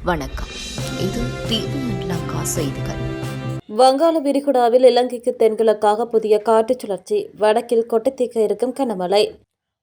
வணக்கம். இது டிவிஎன் லங்கா செய்திகள். வங்காள விரிகுடாவில் இலங்கைக்கு தென்கிழக்காக புதிய காற்றுச் சுழற்சி, வடக்கில் கொட்டத்தீக்க இருக்கும் கனமழை.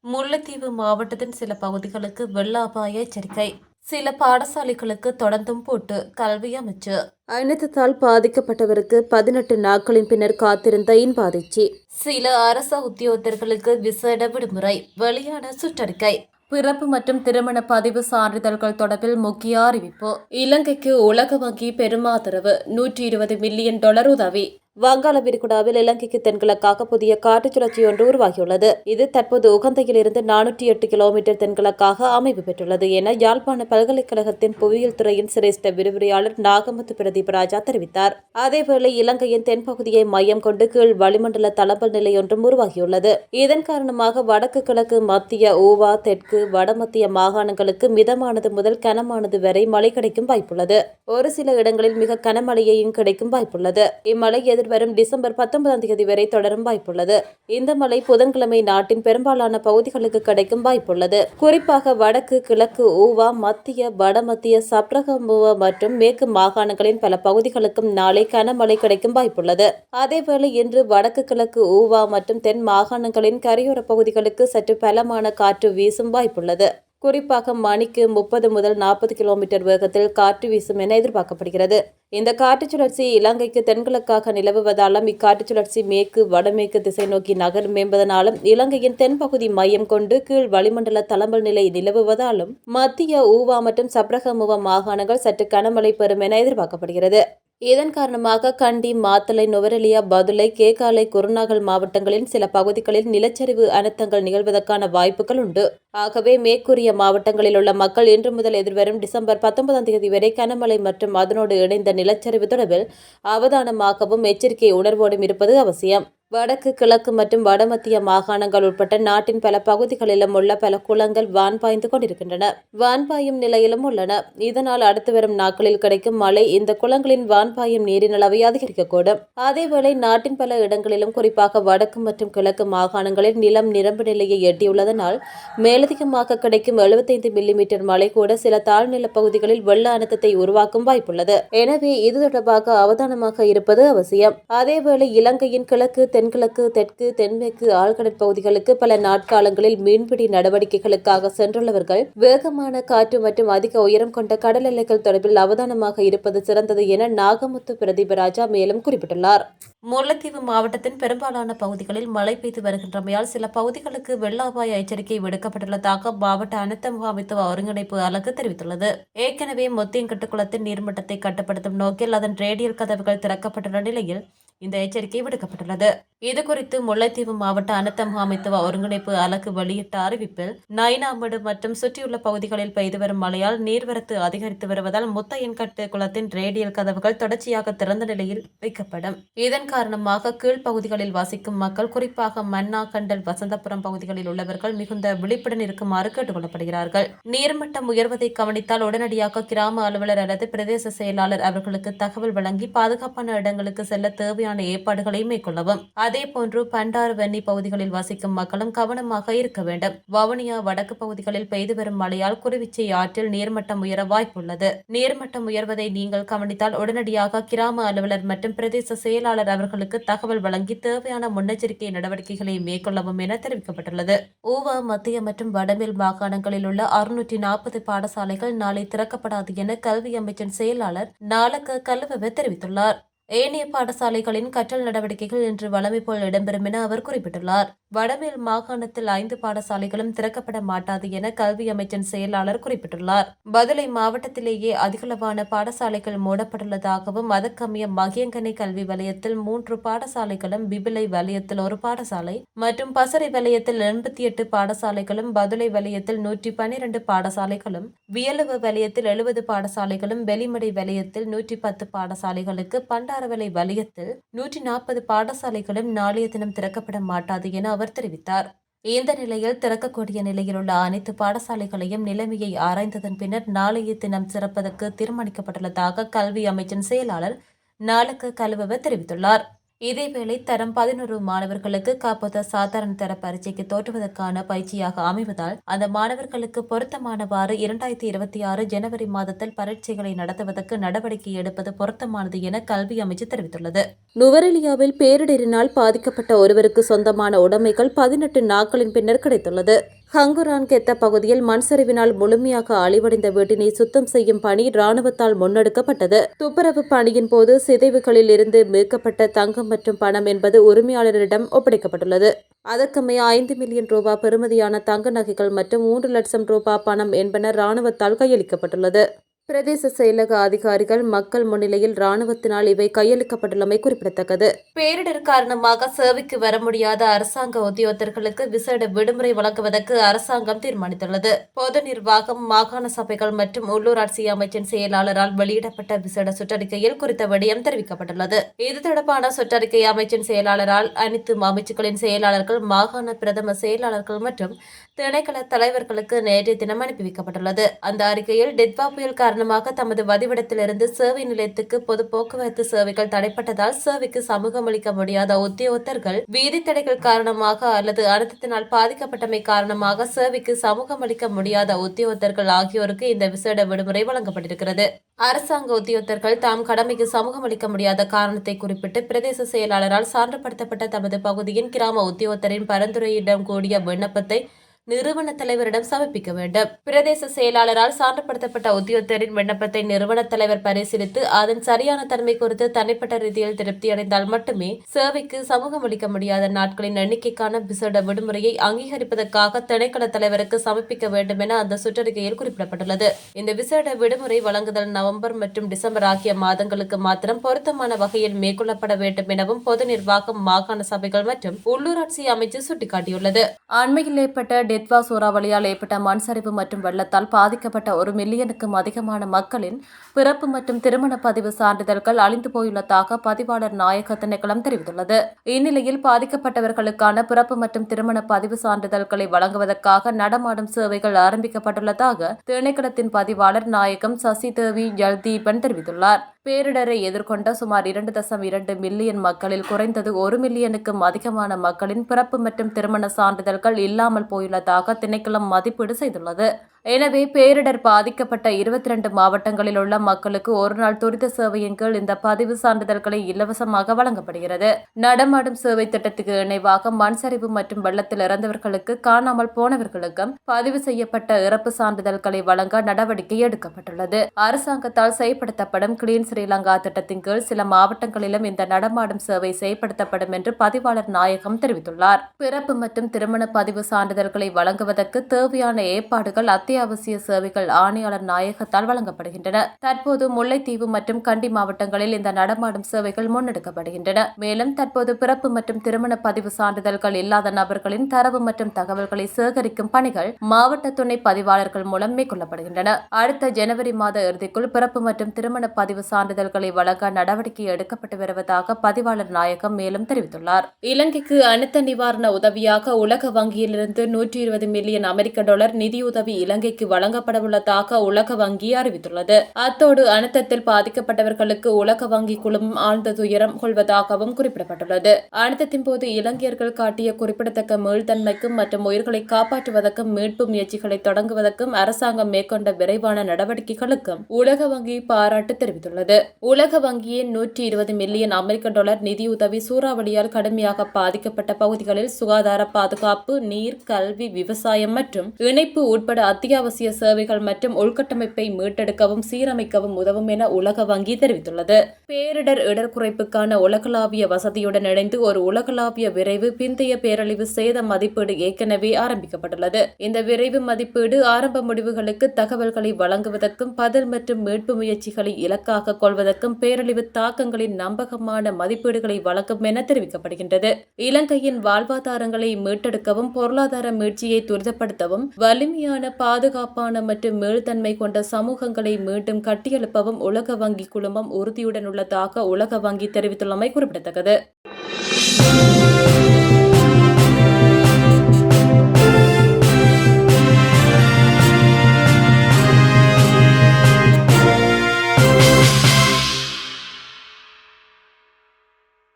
முல்லைத்தீவு மாவட்டத்தின் சில பகுதிகளுக்கு வெள்ள அபாய எச்சரிக்கை. சில பாடசாலைகளுக்கு தொடர்ந்தும் பூட்டு. கல்வி அமைச்சு. அனைத்தால் பாதிக்கப்பட்டவருக்கு 18 நாட்களின் பின்னர் காத்திருந்த இன்பாதிர்ச்சி. சில அரச உத்தியோகத்தர்களுக்கு விசேட விடுமுறை. வெளியான சுற்றறிக்கை. பிறப்பு மற்றும் திருமண பதிவு சான்றிதழ்கள் தொடர்பில் முக்கிய அறிவிப்பு. இலங்கைக்கு உலக வங்கி பெருமாதரவு. $120 மில்லியன் உதவி. வங்காள விரிகுடாவில் இலங்கைக்கு தென்கிழக்காக புதிய காற்றுச் சுழற்சி ஒன்று உருவாகியுள்ளது. இது தற்போது உகந்தையில் இருந்து 408 கிலோமீட்டர் தென்கிழக்காக அமைவு பெற்றுள்ளது என யாழ்ப்பாண பல்கலைக்கழகத்தின் புவியியல் துறையின் சிரேஷ்ட விரிவுரையாளர் நாகமுத்து பிரதீப் ராஜா தெரிவித்தார். அதேவேளை இலங்கையின் தென்பகுதியை மையம் கொண்டு கீழ் வளிமண்டல தளம்பல் நிலை ஒன்றும் உருவாகியுள்ளது. இதன் காரணமாக வடக்கு கிழக்கு மத்திய ஊவா தெற்கு வடமத்திய மாகாணங்களுக்கு மிதமானது முதல் கனமானது வரை மழை கிடைக்கும் வாய்ப்புள்ளது. ஒரு சில இடங்களில் மிக கனமழையையும் கிடைக்கும் வாய்ப்புள்ளது. இம்மழை எதிர்வரும் டிசம்பர் 19 வரை தொடரும் வாய்ப்புள்ளது. இந்த மழை புதன்கிழமை நாட்டின் பெரும்பாலான பகுதிகளுக்கு கிடைக்கும் வாய்ப்புள்ளது. குறிப்பாக வடக்கு கிழக்கு ஊவா மத்திய வடமத்திய சப்ரகமுவா மற்றும் மேற்கு மாகாணங்களின் பல பகுதிகளுக்கும் நாளை கனமழை கிடைக்கும் வாய்ப்புள்ளது. அதேவேளை இன்று வடக்கு கிழக்கு ஊவா மற்றும் தென் மாகாணங்களின் கரையோர பகுதிகளுக்கு சற்று பலமான காற்று வீசும் வாய்ப்புள்ளது. குறிப்பாக மணிக்கு 30 முதல் 40 கிலோமீட்டர் வேகத்தில் காற்று வீசும் என எதிர்பார்க்கப்படுகிறது. இந்த காற்றுச் சுழற்சி இலங்கைக்கு தென்கிழக்காக நிலவுவதாலும் இக்காற்றுச் சுழற்சி மேற்கு வடமேற்கு திசை நோக்கி நகரும் என்பதனாலும் இலங்கையின் தென்பகுதி மையம் கொண்டு கீழ் வளிமண்டல தளம்பல் நிலை நிலவுவதாலும் மத்திய ஊவா மற்றும் சப்ரகமுவா மாகாணங்கள் சற்று கனமழை பெறும் என எதிர்பார்க்கப்படுகிறது. இதன் காரணமாக கண்டி, மாத்தளை, நுவரெலியா, பதுளை, கேகாலை, குருநாகல் மாவட்டங்களின் சில பகுதிகளில் நிலச்சரிவு அனர்த்தங்கள் நிகழ்வதற்கான வாய்ப்புகள் உண்டு. ஆகவே மேற்கூறிய மாவட்டங்களில் உள்ள மக்கள் இன்று முதல் எதிர்வரும் டிசம்பர் 19 வரை கனமழை மற்றும் அதனோடு இணைந்த நிலச்சரிவு தொடர்பில் அவதானமாகவும் எச்சரிக்கை உணர்வோடும் இருப்பது அவசியம். வடக்கு கிழக்கு மற்றும் வடமத்திய மாகாணங்கள் உட்பட்ட நாட்டின் பல பகுதிகளிலும் உள்ள பல குளங்கள் வான்பாய்ந்து கொண்டிருக்கின்றன. வான்பாயும் நிலையிலும் உள்ளன. இதனால் அடுத்து வரும் நாட்களில் கிடைக்கும் மழை இந்த குளங்களின் வான்பாயும் நீரின் அளவை அதிகரிக்கக்கூடும். அதேவேளை நாட்டின் பல இடங்களிலும் குறிப்பாக வடக்கு மற்றும் கிழக்கு மாகாணங்களில் நிலம் நிரம்பு நிலையை எட்டியுள்ளதனால் மேலதிகமாக கிடைக்கும் 75 மில்லிமீட்டர் மழை கூட சில தாழ்நில பகுதிகளில் வெள்ள அனர்த்தத்தை உருவாக்கும் வாய்ப்புள்ளது. எனவே இது தொடர்பாக அவதானமாக இருப்பது அவசியம். அதேவேளை இலங்கையின் கிழக்கு, தென்கிழக்கு, தெற்கு, தென்மேற்கு ஆழ்கடற்பகுதிகளுக்கு பல நாட்காலங்களில் மீன்பிடி நடவடிக்கைகளுக்காக சென்றுள்ளவர்கள் வேகமான காற்று மற்றும் அதிக உயரம் கொண்ட கடல் எல்லைகள் தொடர்பில் அவதானமாக இருப்பது சிறந்தது என நாகமுத்து பிரதீபராஜா மேலும் குறிப்பிட்டுள்ளார். முல்லைத்தீவு மாவட்டத்தின் பெரும்பாலான பகுதிகளில் மழை பெய்து வருகின்றமையால் சில பகுதிகளுக்கு வெள்ள அபாய எச்சரிக்கை விடுக்கப்பட்டுள்ளதாக மாவட்ட அனர்த்த முகாமைத்துவ ஒருங்கிணைப்பு அலகு தெரிவித்துள்ளது. ஏற்கனவே மொத்தியங்கட்டு குளத்தின் நீர்மட்டத்தை கட்டுப்படுத்தும் நோக்கில் அதன் ரேடியல் கதவுகள் திறக்கப்பட்டுள்ள நிலையில் இந்த எச்சரிக்கை விடுக்கப்பட்டுள்ளது. இதுகுறித்து முல்லைத்தீவு மாவட்ட அனர்த்த முகாமைத்துவ ஒருங்கிணைப்பு அலகு வெளியிட்ட அறிவிப்பில் நயினாமடு மற்றும் சுற்றியுள்ள பகுதிகளில் பெய்து வரும் மழையால் நீர்வரத்து அதிகரித்து வருவதால் முத்தையன்கட்டு குளத்தின் ரேடியல் கதவுகள் தொடர்ச்சியாக திறந்த நிலையில் வைக்கப்படும். இதன் காரணமாக கீழ்ப்பகுதிகளில் வசிக்கும் மக்கள், குறிப்பாக மன்னா, கண்டல், வசந்தபுரம் பகுதிகளில் உள்ளவர்கள் மிகுந்த விழிப்புடன் இருக்குமாறு கேட்டுக் கொள்ளப்படுகிறார்கள். நீர்மட்டம் உயர்வதை கவனித்தால் உடனடியாக கிராம அலுவலர் அல்லது பிரதேச செயலாளர் அவர்களுக்கு தகவல் வழங்கி பாதுகாப்பான இடங்களுக்கு செல்ல தேவையான ஏற்பாடுகளை மேற்கொள்ளவும். அதேபோன்று பண்டார், வெண்ணி பகுதிகளில் வசிக்கும் மக்களும் கவனமாக இருக்க வேண்டும். வவுனியா வடக்கு பகுதிகளில் பெய்து வரும் மழையால் குருவிச்சை ஆற்றில் நீர்மட்டம் உயர வாய்ப்புள்ளது. நீர்மட்டம் உயர்வதை நீங்கள் கவனித்தால் உடனடியாக கிராம அலுவலர் மற்றும் பிரதேச செயலாளர் அவர்களுக்கு தகவல் வழங்கி தேவையான முன்னெச்சரிக்கை நடவடிக்கைகளை மேற்கொள்ளவும் என தெரிவிக்கப்பட்டுள்ளது. ஊவா மத்திய மற்றும் வடமேல் மாகாணங்களில் உள்ள 640 பாடசாலைகள் நாளை திறக்கப்படாது என கல்வி அமைச்சின் செயலாளர் நாலக்க கலுவவ தெரிவித்துள்ளார். ஏனைய பாடசாலைகளின் கற்றல் நடவடிக்கைகள் இன்று வழமை போல் இடம்பெறும் என அவர் குறிப்பிட்டுள்ளார். வடமேல் மாகாணத்தில் 5 பாடசாலைகளும் திறக்கப்பட மாட்டாது என கல்வி அமைச்சின் செயலாளர் குறிப்பிட்டுள்ளார். பதுளை மாவட்டத்திலேயே அதிகளவான பாடசாலைகள் மூடப்பட்டுள்ளதாகவும் அதற்கமைய மகியங்கனை கல்வி வலயத்தில் 3 பாடசாலைகளும், பிபிலை வலயத்தில் 1 பாடசாலை மற்றும் பசறை வலயத்தில் 88 பாடசாலைகளும், பதுளை வலயத்தில் 112 பாடசாலைகளும், வியலுவ வலயத்தில் 70 பாடசாலைகளும், வெளிமடை வலயத்தில் 110 பாடசாலைகளுக்கு, பண்டாரவளை வலயத்தில் 140 பாடசாலைகளும் நாளைய தினம் திறக்கப்பட மாட்டாது என அவர் தெரிவித்தார். இந்த நிலையில் திறக்கக்கூடிய நிலையில் உள்ள அனைத்து பாடசாலைகளையும் நிலைமையை ஆராய்ந்ததன் பின்னர் நாளைய தினம் திறப்பதற்கு தீர்மானிக்கப்பட்டுள்ளதாக கல்வி அமைச்சின் செயலாளர் நாலக்க கலுவவ தெரிவித்துள்ளார். இதேவேளை தரம் 11 மாணவர்களுக்கு காப்போத சாதாரண தர பரீட்சைக்கு தோற்றுவதற்கான பயிற்சியாக அமைவதால் அந்த மாணவர்களுக்கு பொருத்தமானவாறு 2026 ஜனவரி மாதத்தில் பரீட்சைகளை நடத்துவதற்கு நடவடிக்கை எடுப்பது பொருத்தமானது என கல்வி அமைச்சு தெரிவித்துள்ளது. நுவரெலியாவில் பேரிடரினால் பாதிக்கப்பட்ட ஒருவருக்கு சொந்தமான உடைமைகள் 18 நாட்களின் பின்னர் கிடைத்துள்ளது. ஹங்குரான் கெத்த பகுதியில் மண் சரிவினால் முழுமையாக அழிவடைந்த வீட்டினை சுத்தம் செய்யும் பணி ராணுவத்தால் முன்னெடுக்கப்பட்டது. துப்புரவு பணியின் போது சிதைவுகளில் இருந்து மீட்கப்பட்ட தங்கம் மற்றும் பணம் என்பது உரிமையாளரிடம் ஒப்படைக்கப்பட்டுள்ளது. அதற்கமைய 5 மில்லியன் ரூபாய் பெறுமதியான தங்க நகைகள் மற்றும் 3 லட்சம் ரூபாய் பணம் என்பன ராணுவத்தால் கையளிக்கப்பட்டுள்ளது. பிரதேச செயலக அதிகாரிகள் மக்கள் முன்னிலையில் ராணுவத்தினால் இவை கையளிக்கப்பட்டுள்ளமை குறிப்பிடத்தக்கது. பேரிடர் காரணமாக சேவைக்கு வர முடியாத அரசாங்க உத்தியோகத்தர்களுக்கு விசேட விடுமுறை வழங்குவதற்கு அரசாங்கம் தீர்மானித்துள்ளது. பொது நிர்வாகம், மாகாண சபைகள் மற்றும் உள்ளூராட்சி அமைச்சின் செயலாளரால் வெளியிடப்பட்ட விசேட சுற்றறிக்கையில் குறித்த விடயம் தெரிவிக்கப்பட்டுள்ளது. இது தொடர்பான சுற்றறிக்கை அமைச்சின் செயலாளரால் அனைத்து அமைச்சுகளின் செயலாளர்கள், மாகாண பிரதம செயலாளர்கள் மற்றும் திணைக்கள தலைவர்களுக்கு நேற்றைய தினம் அனுப்பி வைக்கப்பட்டுள்ளது. அந்த அறிக்கையில் டெட்வா புயல் காரணமாக தமது வதிவிடத்திலிருந்து சேவை நிலையத்துக்கு பொது போக்குவரத்து சேவைகள் தடைப்பட்டதால் சேவைக்கு சமூகம் அளிக்க முடியாத உத்தியோகத்தர்கள், வீதி தடைகள் காரணமாக அல்லது அனர்த்தத்தினால் பாதிக்கப்பட்டமை காரணமாக சேவைக்கு சமூகம் அளிக்க முடியாத உத்தியோகத்தர்கள் ஆகியோருக்கு இந்த விசேட விடுமுறை வழங்கப்பட்டிருக்கிறது. அரசாங்க உத்தியோகத்தர்கள் தாம் கடமைக்கு சமூகம் அளிக்க முடியாத காரணத்தை குறிப்பிட்டு பிரதேச செயலாளரால் சான்றுபடுத்தப்பட்ட தமது பகுதியின் கிராம உத்தியோகத்தரின் பரிந்துரையிடம் கூடிய விண்ணப்பத்தை நிறுவன தலைவரிடம் சமர்ப்பிக்க வேண்டும். பிரதேச செயலாளரால் சான்றுபடுத்தப்பட்ட உத்தியோகத்தரின் விண்ணப்பத்தை நிறுவன தலைவர் பரிசீலித்து அதன் சரியான தன்மை குறித்து தனிப்பட்ட ரீதியில் திருப்தி அடைந்தால் மட்டுமே சேவைக்கு சமூகம் அளிக்க முடியாத நாட்களின் எண்ணிக்கைக்கான விசேட விடுமுறையை அங்கீகரிப்பதற்காக திணைக்கள தலைவருக்கு சமர்ப்பிக்க வேண்டும் என அந்த சுற்றறிக்கையில் குறிப்பிடப்பட்டுள்ளது. இந்த விசேட விடுமுறை வழங்குதல் நவம்பர் மற்றும் டிசம்பர் ஆகிய மாதங்களுக்கு மாத்திரம் பொருத்தமான வகையில் மேற்கொள்ளப்பட வேண்டும் எனவும் பொது நிர்வாகம், மாகாண சபைகள் மற்றும் உள்ளூராட்சி அமைச்சு சுட்டிக்காட்டியுள்ளது. அண்மையில் ஏற்பட்ட டெட்வா சூறாவளியால் ஏற்பட்ட மண் சரிவு மற்றும் வெள்ளத்தால் பாதிக்கப்பட்ட 1 மில்லியனுக்கும் அதிகமான மக்களின் பிறப்பு மற்றும் திருமண பதிவு சான்றிதழ்கள் அழிந்து போயுள்ளதாக பதிவாளர் நாயக திணைக்களம் தெரிவித்துள்ளது. இந்நிலையில் பாதிக்கப்பட்டவர்களுக்கான பிறப்பு மற்றும் திருமண பதிவு சான்றிதழ்களை வழங்குவதற்காக நடமாடும் சேவைகள் ஆரம்பிக்கப்பட்டுள்ளதாக திணைக்களத்தின் பதிவாளர் நாயகம் சசிதேவி ஜல்தீபன் தெரிவித்துள்ளார். பேரிடரை எதிர்கொண்ட சுமார் 2.2 மில்லியன் மக்களில் குறைந்தது 1 மில்லியனுக்கும் அதிகமான மக்களின் பிறப்பு மற்றும் திருமண சான்றிதழ்கள் இல்லாமல் போயுள்ளதாக திணைக்களம் மதிப்பீடு செய்துள்ளது. எனவே பேரிடர் பாதிக்கப்பட்ட 22 மாவட்டங்களில் உள்ள மக்களுக்கு ஒருநாள் துரித சேவையின் கீழ் இந்த பதிவு சான்றிதழ்களை இலவசமாக வழங்கப்படுகிறது. நடமாடும் சேவை திட்டத்துக்கு இணைவாக மண் சரிவு மற்றும் வெள்ளத்தில் இறந்தவர்களுக்கு, காணாமல் போனவர்களுக்கும் பதிவு செய்யப்பட்ட இறப்பு சான்றிதழ்களை வழங்க நடவடிக்கை எடுக்கப்பட்டுள்ளது. அரசாங்கத்தால் செயல்படுத்தப்படும் கிளீன் ஸ்ரீலங்கா திட்டத்தின் கீழ் சில மாவட்டங்களிலும் இந்த நடமாடும் சேவை செயல்படுத்தப்படும் என்று பதிவாளர் நாயகம் தெரிவித்துள்ளார். பிறப்பு மற்றும் திருமண பதிவு சான்றிதழ்களை வழங்குவதற்கு தேவையான ஏற்பாடுகள் அத்தியாவசிய சேவைகள் ஆணையாளர் நாயகத்தால் வழங்கப்படுகின்றன. தற்போது முல்லைத்தீவு மற்றும் கண்டி மாவட்டங்களில் இந்த நடமாடும் சேவைகள் முன்னெடுக்கப்படுகின்றன. மேலும் தற்போது பிறப்பு மற்றும் திருமண பதிவு சான்றிதழ்கள் இல்லாத நபர்களின் தரவு மற்றும் தகவல்களை சேகரிக்கும் பணிகள் மாவட்ட துணை பதிவாளர்கள் மூலம் மேற்கொள்ளப்படுகின்றன. அடுத்த ஜனவரி மாத இறுதிக்குள் பிறப்பு மற்றும் திருமண பதிவு சான்றிதழ்களை வழங்க நடவடிக்கை எடுக்கப்பட்டு வருவதாக பதிவாளர் நாயகம் மேலும் தெரிவித்துள்ளார். இலங்கைக்கு அனர்த்த நிவாரண உதவியாக உலக வங்கியிலிருந்து 120 மில்லியன் அமெரிக்க டாலர் நிதியுதவி இலங்கைக்கு வழங்கப்படவுள்ளதாக உலக வங்கி அறிவித்துள்ளது. அத்தோடு அனர்த்தத்தில் பாதிக்கப்பட்டவர்களுக்கு உலக வங்கி குழுமம் ஆழ்ந்த துயரம் கொள்வதாகவும் குறிப்பிடப்பட்டுள்ளது. அனர்த்தத்தின் போது இலங்கையர்கள் காட்டிய குறிப்பிடத்தக்க மீள்தன்மைக்கும் மற்றும் உயிர்களை காப்பாற்றுவதற்கும் மீட்பு முயற்சிகளை தொடங்குவதற்கும் அரசாங்கம் மேற்கொண்ட விரைவான நடவடிக்கைகளுக்கும் உலக வங்கி பாராட்டு தெரிவித்துள்ளது. உலக வங்கியின் 120 மில்லியன் அமெரிக்க டாலர் நிதியுதவி சூறாவளியால் கடுமையாக பாதிக்கப்பட்ட பகுதிகளில் சுகாதார பாதுகாப்பு, நீர், கல்வி, விவசாயம் மற்றும் இணைப்பு உட்பட அத்தியாவசிய சேவைகள் மற்றும் உள்கட்டமைப்பை மீட்டெடுக்கவும் சீரமைக்கவும் உதவும் என உலக வங்கி தெரிவித்துள்ளது. பேரிடர் இடர் குறைப்புக்கான உலகளாவிய வசதியுடன் இணைந்து ஒரு உலகளாவிய விரைவு பிந்தைய பேரழிவு சேத மதிப்பீடு ஏற்கனவே ஆரம்பிக்கப்பட்டுள்ளது. இந்த விரைவு மதிப்பீடு ஆரம்ப முடிவுகளுக்கு தகவல்களை வழங்குவதற்கும் பதில் மற்றும் மீட்பு முயற்சிகளை இலக்காக கொள்வதற்கும் பேரழிவு தாக்கங்களின் நம்பகமான மதிப்பீடுகளை வழங்கும் என தெரிவிக்கப்படுகின்றது. இலங்கையின் வாழ்வாதாரங்களை மீட்டெடுக்கவும் பொருளாதார மீட்சியை துரிதப்படுத்தவும் வலிமையான, பாதுகாப்பான மற்றும் மீள்தன்மை கொண்ட சமூகங்களை மீண்டும் கட்டியெழுப்பவும் உலக வங்கி குழுமம் உறுதியுடன் உள்ளதாக உலக வங்கி தெரிவித்துள்ளமை குறிப்பிடத்தக்கது.